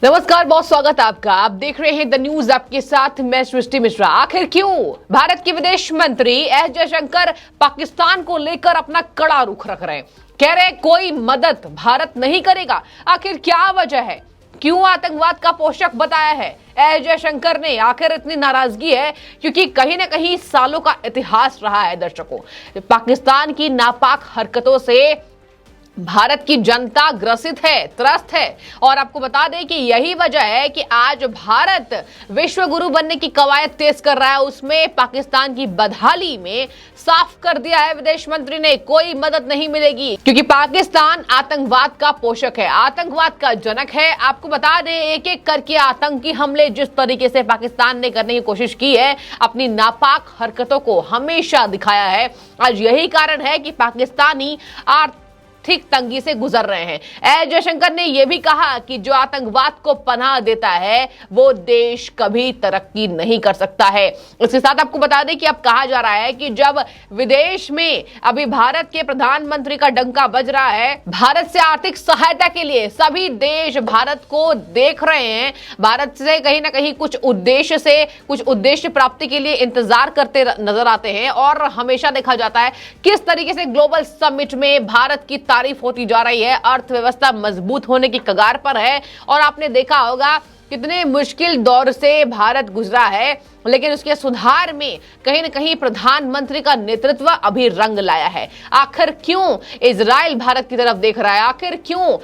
नमस्कार, बहुत स्वागत आपका। आप देख रहे हैं द न्यूज आपके साथ मैं सृष्टि मिश्रा। आखिर क्यों भारत के विदेश मंत्री एस जयशंकर पाकिस्तान को लेकर अपना कड़ा रुख रख रहे हैं? कह रहे हैं कोई मदद भारत नहीं करेगा। आखिर क्या वजह है? क्यों आतंकवाद का पोषक बताया है एस जयशंकर ने? आखिर इतनी नाराजगी है क्योंकि कहीं ना कहीं सालों का इतिहास रहा है दर्शकों, पाकिस्तान की नापाक हरकतों से भारत की जनता ग्रसित है, त्रस्त है। और आपको बता दें कि यही वजह है कि आज भारत विश्व गुरु बनने की कवायद तेज कर रहा है। उसमें पाकिस्तान की बदहाली में साफ कर दिया है विदेश मंत्री ने, कोई मदद नहीं मिलेगी क्योंकि पाकिस्तान आतंकवाद का पोषक है, आतंकवाद का जनक है। आपको बता दें, एक एक करके आतंकी हमले जिस तरीके से पाकिस्तान ने करने की कोशिश की है, अपनी नापाक हरकतों को हमेशा दिखाया है। आज यही कारण है कि पाकिस्तानी आर्थिक तंगी से गुजर रहे हैं। एस जयशंकर ने यह भी कहा कि जो आतंकवाद को पनाह देता है वो देश कभी तरक्की नहीं कर सकता है। इसके साथ आपको बता दें कि अब कहा जा रहा है कि जब विदेश में अभी भारत के प्रधानमंत्री का डंका बज रहा है, भारत से आर्थिक सहायता के लिए सभी देश भारत को देख रहे हैं, भारत से कहीं ना कहीं कुछ उद्देश्य प्राप्ति के लिए इंतजार करते नजर आते हैं। और हमेशा देखा जाता है किस तरीके से ग्लोबल समिट में भारत की तारीफ होती जा रही है, अर्थव्यवस्था मजबूत होने की कगार पर है। और आपने देखा होगा कितने मुश्किल दौर से भारत गुजरा है, लेकिन उसके सुधार में कहीं न कहीं प्रधानमंत्री का नेतृत्व अभी रंग लाया है। आखिर क्यों इजराइल भारत की तरफ देख रहा है? आखिर क्यों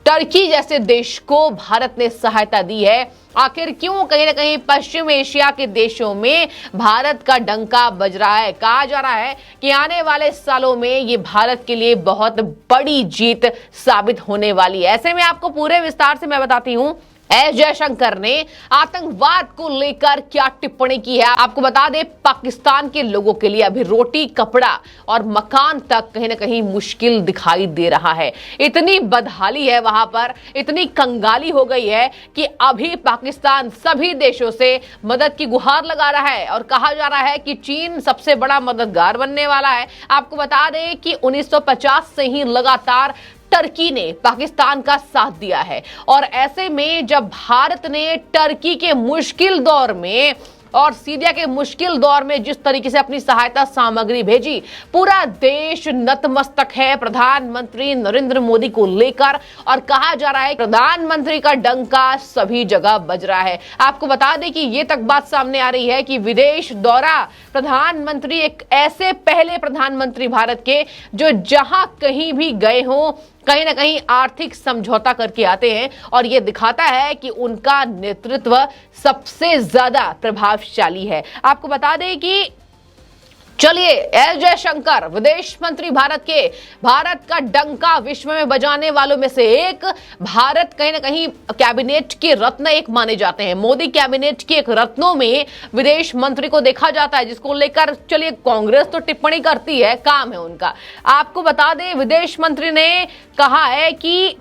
टर्की जैसे देश को भारत ने सहायता दी है? आखिर क्यों कहीं ना कहीं पश्चिम एशिया के देशों में भारत का डंका बज रहा है? कहा जा रहा है कि आने वाले सालों में ये भारत के लिए बहुत बड़ी जीत साबित होने वाली है। ऐसे में आपको पूरे विस्तार से मैं बताती हूं एस जयशंकर ने आतंकवाद को लेकर क्या टिप्पणी की है। आपको बता दें, पाकिस्तान के लोगों के लिए अभी रोटी, कपड़ा और मकान तक कहीं ना कहीं मुश्किल दिखाई दे रहा है। इतनी बदहाली है वहां पर, इतनी कंगाली हो गई है कि अभी पाकिस्तान सभी देशों से मदद की गुहार लगा रहा है और कहा जा रहा है कि चीन सबसे बड़ा मददगार बनने वाला है। आपको बता दें कि 1950 से ही लगातार टर्की ने पाकिस्तान का साथ दिया है। और ऐसे में जब भारत ने टर्की के मुश्किल दौर में और सीरिया के मुश्किल दौर में जिस तरीके से अपनी सहायता सामग्री भेजी, पूरा देश नतमस्तक है प्रधानमंत्री नरेंद्र मोदी को लेकर। और कहा जा रहा है प्रधानमंत्री का डंका सभी जगह बज रहा है। आपको बता दें कि ये तक बात सामने आ रही है कि विदेश दौरा प्रधानमंत्री, एक ऐसे पहले प्रधानमंत्री भारत के जो जहां कहीं भी गए हों कहीं ना कहीं आर्थिक समझौता करके आते हैं। और यह दिखाता है कि उनका नेतृत्व सबसे ज्यादा प्रभावशाली है। आपको बता दें कि चलिए, एस जयशंकर विदेश मंत्री भारत का डंका विश्व में बजाने वालों में से एक, भारत कहीं ना कहीं कैबिनेट के रत्न एक माने जाते हैं। मोदी कैबिनेट के एक रत्नों में विदेश मंत्री को देखा जाता है, जिसको लेकर चलिए कांग्रेस तो टिप्पणी करती है, काम है उनका। आपको बता दें, विदेश मंत्री ने कहा है कि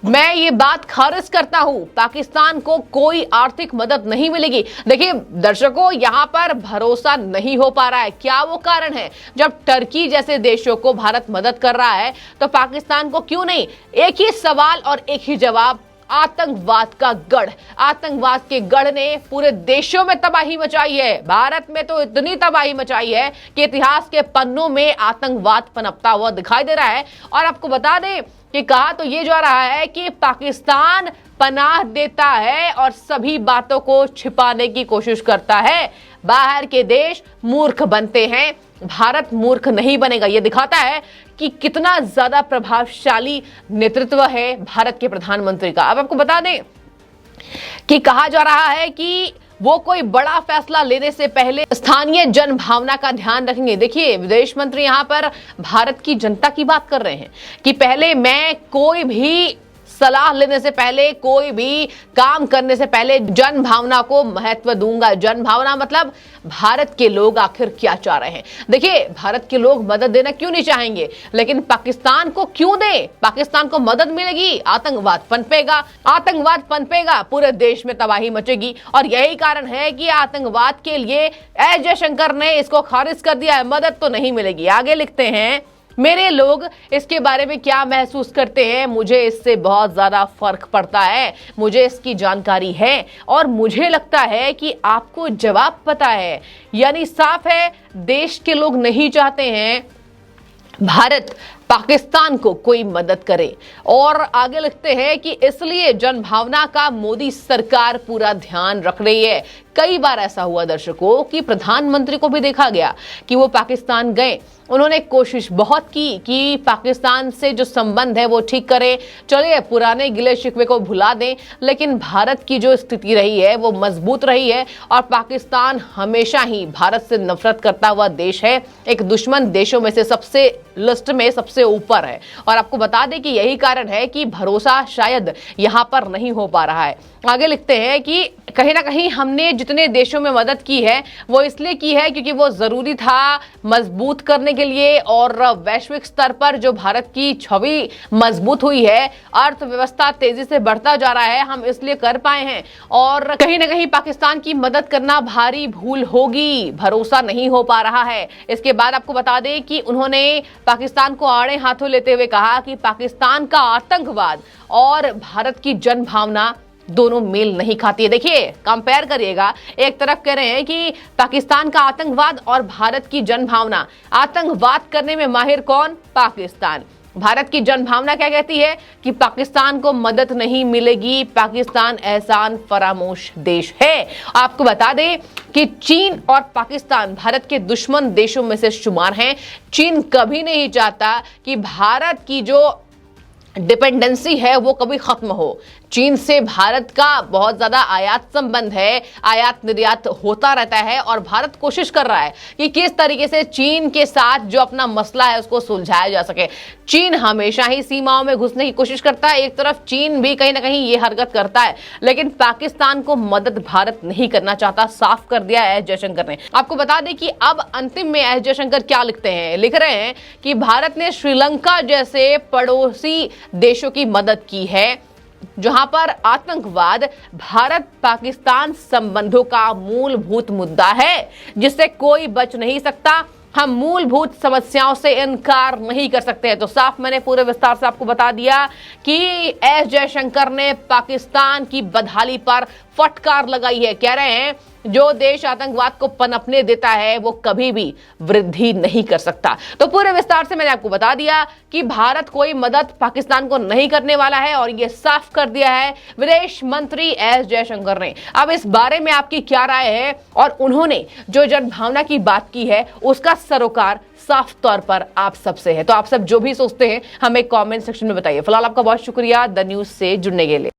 मैं ये बात खारिज करता हूं, पाकिस्तान को कोई आर्थिक मदद नहीं मिलेगी। देखिए दर्शकों, यहां पर भरोसा नहीं हो पा रहा है। क्या वो कारण है? जब टर्की जैसे देशों को भारत मदद कर रहा है तो पाकिस्तान को क्यों नहीं? एक ही सवाल और एक ही जवाब, आतंकवाद का गढ़। आतंकवाद के गढ़ ने पूरे देशों में तबाही मचाई है। भारत में तो इतनी तबाही मचाई है कि इतिहास के पन्नों में आतंकवाद पनपता हुआ दिखाई दे रहा है। और आपको बता दें कि कहा तो ये जा रहा है कि पाकिस्तान पनाह देता है और सभी बातों को छिपाने की कोशिश करता है। बाहर के देश मूर्ख बनते हैं, भारत मूर्ख नहीं बनेगा। यह दिखाता है कि कितना ज्यादा प्रभावशाली नेतृत्व है भारत के प्रधानमंत्री का। अब आपको बता दें कि कहा जा रहा है कि वो कोई बड़ा फैसला लेने से पहले स्थानीय जन भावना का ध्यान रखेंगे। देखिए, विदेश मंत्री यहां पर भारत की जनता की बात कर रहे हैं कि पहले मैं कोई भी सलाह लेने से पहले, कोई भी काम करने से पहले जन भावना को महत्व दूंगा। जन भावना मतलब भारत के लोग आखिर क्या चाह रहे हैं। देखिए, भारत के लोग मदद देना क्यों नहीं चाहेंगे, लेकिन पाकिस्तान को क्यों दें? पाकिस्तान को मदद मिलेगी, आतंकवाद पनपेगा, पूरे देश में तबाही मचेगी। और यही कारण है कि आतंकवाद के लिए एस जयशंकर ने इसको खारिज कर दिया है, मदद तो नहीं मिलेगी। आगे लिखते हैं मेरे लोग इसके बारे में क्या महसूस करते हैं, मुझे इससे बहुत ज्यादा फर्क पड़ता है, मुझे इसकी जानकारी है और मुझे लगता है कि आपको जवाब पता है। यानी साफ है, देश के लोग नहीं चाहते हैं भारत पाकिस्तान को कोई मदद करे। और आगे लिखते हैं कि इसलिए जनभावना का मोदी सरकार पूरा ध्यान रख रही है। कई बार ऐसा हुआ दर्शकों कि प्रधानमंत्री को भी देखा गया कि वो पाकिस्तान गए, उन्होंने कोशिश बहुत की कि पाकिस्तान से जो संबंध है वो ठीक करें, चलिए पुराने गिले शिकवे को भुला दें, लेकिन भारत की जो स्थिति रही है वो मजबूत रही है और पाकिस्तान हमेशा ही भारत से नफरत करता हुआ देश है, एक दुश्मन देशों में से सबसे लिस्ट में सबसे ऊपर है। और आपको बता दें कि यही कारण है कि भरोसा शायद यहां पर नहीं हो पा रहा है। आगे लिखते हैं कि कहीं ना कहीं हमने जितने देशों में मदद की है वो इसलिए की है क्योंकि वो जरूरी था मजबूत करने के लिए, और वैश्विक स्तर पर जो भारत की छवि मजबूत हुई है, अर्थव्यवस्था तेजी से बढ़ता जा रहा है, हम इसलिए कर पाए हैं। और कहीं ना कहीं पाकिस्तान की मदद करना भारी भूल होगी, भरोसा नहीं हो पा रहा है। इसके बाद आपको बता दें कि उन्होंने पाकिस्तान को आड़े हाथों लेते हुए कहा कि पाकिस्तान का आतंकवाद और भारत की जनभावना दोनों मेल नहीं खाती है। देखिए कंपेयर करिएगा, एक तरफ कह रहे हैं कि पाकिस्तान का आतंकवाद और भारत की जनभावना, आतंकवाद करने में माहिर कौन? पाकिस्तान। भारत की जनभावना क्या कहती है कि पाकिस्तान को मदद नहीं मिलेगी, पाकिस्तान एहसान फरामोश देश है। आपको बता दें कि चीन और पाकिस्तान भारत के दुश्मन देशों में से शुमार हैं। चीन कभी नहीं चाहता कि भारत की जो डिपेंडेंसी है वो कभी खत्म हो। चीन से भारत का बहुत ज्यादा आयात संबंध है, आयात निर्यात होता रहता है और भारत कोशिश कर रहा है कि किस तरीके से चीन के साथ जो अपना मसला है उसको सुलझाया जा सके। चीन हमेशा ही सीमाओं में घुसने की कोशिश करता है, एक तरफ चीन भी कहीं ना कहीं ये हरकत करता है, लेकिन पाकिस्तान को मदद भारत नहीं करना चाहता, साफ कर दिया एस जयशंकर ने। आपको बता दें कि अब अंतिम में एस जयशंकर क्या लिखते हैं, लिख रहे हैं कि भारत ने श्रीलंका जैसे पड़ोसी देशों की मदद की है जहां पर आतंकवाद भारत पाकिस्तान संबंधों का मूलभूत मुद्दा है जिससे कोई बच नहीं सकता। हम मूलभूत समस्याओं से इनकार नहीं कर सकते हैं। तो साफ मैंने पूरे विस्तार से आपको बता दिया कि एस जयशंकर ने पाकिस्तान की बदहाली पर फटकार लगाई है। कह रहे हैं जो देश आतंकवाद को पनपने देता है वो कभी भी वृद्धि नहीं कर सकता। तो पूरे विस्तार से मैंने आपको बता दिया कि भारत कोई मदद पाकिस्तान को नहीं करने वाला है और ये साफ कर दिया है विदेश मंत्री एस जयशंकर ने। अब इस बारे में आपकी क्या राय है और उन्होंने जो जनभावना की बात की है उसका सरोकार साफ तौर पर आप सबसे है। तो आप सब जो भी सोचते हैं हमें कमेंट सेक्शन में बताइए। फिलहाल आपका बहुत शुक्रिया द न्यूज से जुड़ने के लिए।